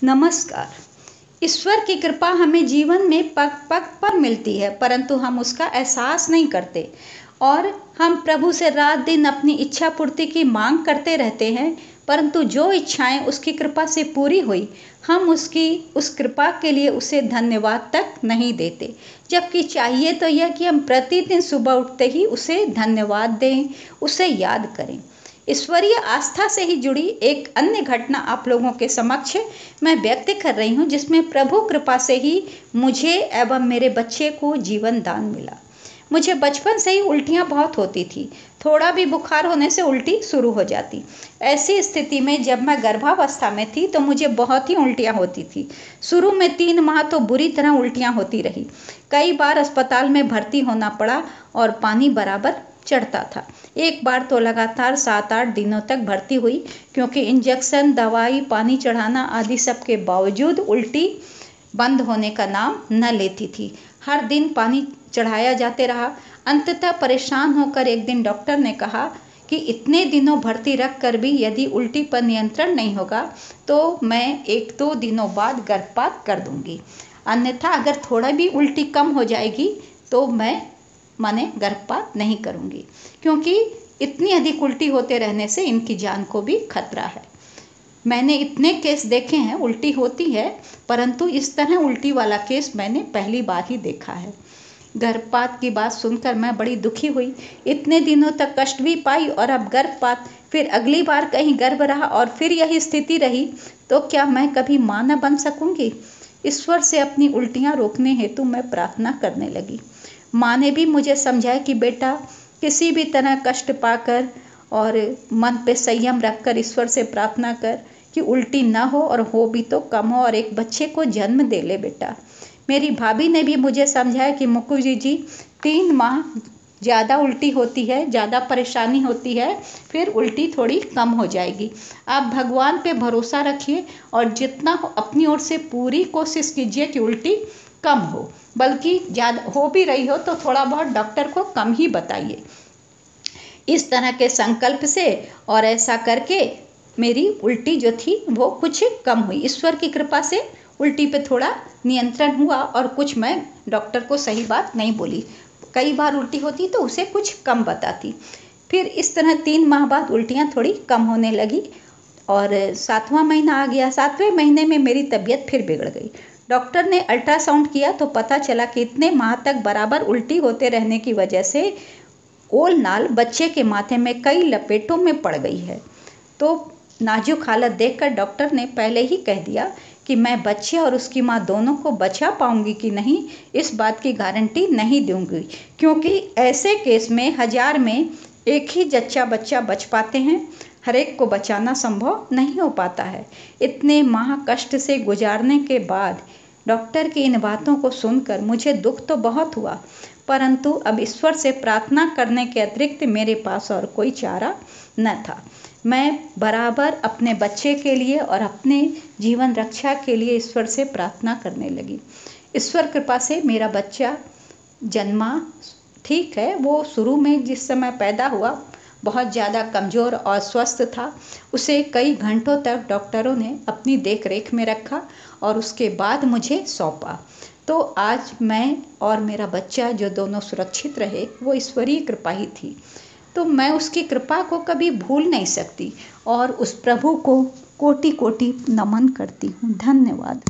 नमस्कार। ईश्वर की कृपा हमें जीवन में पग पग पर मिलती है, परंतु हम उसका एहसास नहीं करते और हम प्रभु से रात दिन अपनी इच्छा पूर्ति की मांग करते रहते हैं। परंतु जो इच्छाएं उसकी कृपा से पूरी हुई, हम उसकी उस कृपा के लिए उसे धन्यवाद तक नहीं देते। जबकि चाहिए तो यह कि हम प्रतिदिन सुबह उठते ही उसे धन्यवाद दें, उसे याद करें। ईश्वरीय आस्था से ही जुड़ी एक अन्य घटना आप लोगों के समक्ष मैं व्यक्त कर रही हूँ, जिसमें प्रभु कृपा से ही मुझे एवं मेरे बच्चे को जीवन दान मिला। मुझे बचपन से ही उल्टियाँ बहुत होती थी। थोड़ा भी बुखार होने से उल्टी शुरू हो जाती। ऐसी स्थिति में जब मैं गर्भावस्था में थी तो मुझे बहुत ही उल्टियाँ होती थी। शुरू में 3 माह तो बुरी तरह उल्टियाँ होती रही। कई बार अस्पताल में भर्ती होना पड़ा और पानी बराबर चढ़ता था। एक बार तो लगातार 7-8 दिनों तक भर्ती हुई, क्योंकि इंजेक्शन, दवाई, पानी चढ़ाना आदि सब के बावजूद उल्टी बंद होने का नाम न लेती थी। हर दिन पानी चढ़ाया जाते रहा। अंततः परेशान होकर एक दिन डॉक्टर ने कहा कि इतने दिनों भर्ती रख कर भी यदि उल्टी पर नियंत्रण नहीं होगा तो मैं 1-2 दिनों बाद गर्भपात कर दूंगी, अन्यथा अगर थोड़ा भी उल्टी कम हो जाएगी तो मैं गर्भपात नहीं करूंगी, क्योंकि इतनी अधिक उल्टी होते रहने से इनकी जान को भी खतरा है। मैंने इतने केस देखे हैं, उल्टी होती है, परंतु इस तरह उल्टी वाला केस मैंने पहली बार ही देखा है। गर्भपात की बात सुनकर मैं बड़ी दुखी हुई। इतने दिनों तक कष्ट भी पाई और अब गर्भपात, फिर अगली बार कहीं गर्भ रहा और फिर यही स्थिति रही, तो क्या मैं कभी मां न बन सकूंगी? ईश्वर से अपनी उल्टियां रोकने हेतु मैं प्रार्थना करने लगी। माँ ने भी मुझे समझाया कि बेटा, किसी भी तरह कष्ट पाकर और मन पे संयम रखकर ईश्वर से प्रार्थना कर कि उल्टी ना हो, और हो भी तो कम हो और एक बच्चे को जन्म दे ले बेटा। मेरी भाभी ने भी मुझे समझाया कि मुकुजी जी, 3 माह ज़्यादा उल्टी होती है, ज़्यादा परेशानी होती है, फिर उल्टी थोड़ी कम हो जाएगी। आप भगवान पे भरोसा रखिए और जितना हो अपनी ओर से पूरी कोशिश कीजिए कि उल्टी कम हो, बल्कि ज़्यादा हो भी रही हो तो थोड़ा बहुत डॉक्टर को कम ही बताइए। इस तरह के संकल्प से और ऐसा करके मेरी उल्टी जो थी वो कुछ कम हुई। ईश्वर की कृपा से उल्टी पे थोड़ा नियंत्रण हुआ और कुछ मैं डॉक्टर को सही बात नहीं बोली। कई बार उल्टी होती तो उसे कुछ कम बताती। फिर इस तरह 3 माह बाद उल्टियाँ थोड़ी कम होने लगी और 7वां महीना आ गया। 7वें महीने में मेरी तबीयत फिर बिगड़ गई। डॉक्टर ने अल्ट्रासाउंड किया तो पता चला कि इतने माह तक बराबर उल्टी होते रहने की वजह से ओल नाल बच्चे के माथे में कई लपेटों में पड़ गई है। तो नाजुक हालत देखकर डॉक्टर ने पहले ही कह दिया कि मैं बच्चे और उसकी माँ दोनों को बचा पाऊंगी कि नहीं, इस बात की गारंटी नहीं दूंगी, क्योंकि ऐसे केस में 1000 में एक ही जच्चा बच्चा बच पाते हैं। हर एक को बचाना संभव नहीं हो पाता है। इतने माह कष्ट से गुजारने के बाद डॉक्टर की इन बातों को सुनकर मुझे दुख तो बहुत हुआ, परंतु अब ईश्वर से प्रार्थना करने के अतिरिक्त मेरे पास और कोई चारा न था। मैं बराबर अपने बच्चे के लिए और अपने जीवन रक्षा के लिए ईश्वर से प्रार्थना करने लगी। ईश्वर कृपा से मेरा बच्चा जन्मा। ठीक है, वो शुरू में जिस समय पैदा हुआ बहुत ज़्यादा कमज़ोर और स्वस्थ था। उसे कई घंटों तक डॉक्टरों ने अपनी देख रेख में रखा और उसके बाद मुझे सौंपा। तो आज मैं और मेरा बच्चा जो दोनों सुरक्षित रहे, वो ईश्वरीय कृपा ही थी। तो मैं उसकी कृपा को कभी भूल नहीं सकती और उस प्रभु को कोटि कोटि नमन करती हूँ। धन्यवाद।